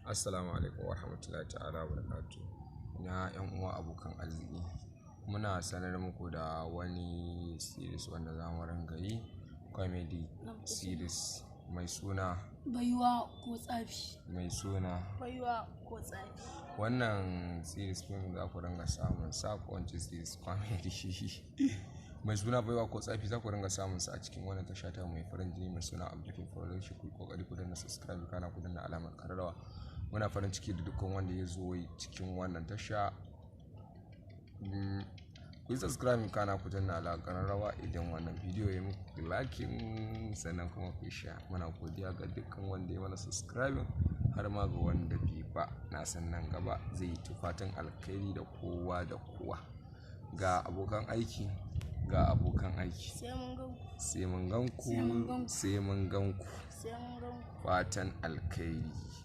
Assalamu alaikum wa rahmatullahi ta'ala wa barakatuh. Na yan uwa abokan arziki, muna sanar muku da wani series wanda za mu ringa yi, comedy series mai suna baiwa ko tsafi. Wannan series film za ku ringa samun sa ko series comedy mai suna baiwa ko tsafi, za ku ringa samun sa a cikin wannan tasha ta mai farin jini mai suna Abdul Production. Ku kokari ku danna subscribe kana ku danna alamar karrawa. Muna farin ciki da dukkan wanda ya zo cikin wannan tasha. Ku yi subscribe kana ku danna alamar karrawa idan wannan bidiyo ya muku like, sannan kuma ku share. Muna godiya ga dukkan wanda ya mana subscribe har ma ga wanda bai ba. Na san nan gaba zai yi fatan alkhairi da kowa da kowa. Ga abokan aiki sai mun ganku fatan alkhairi.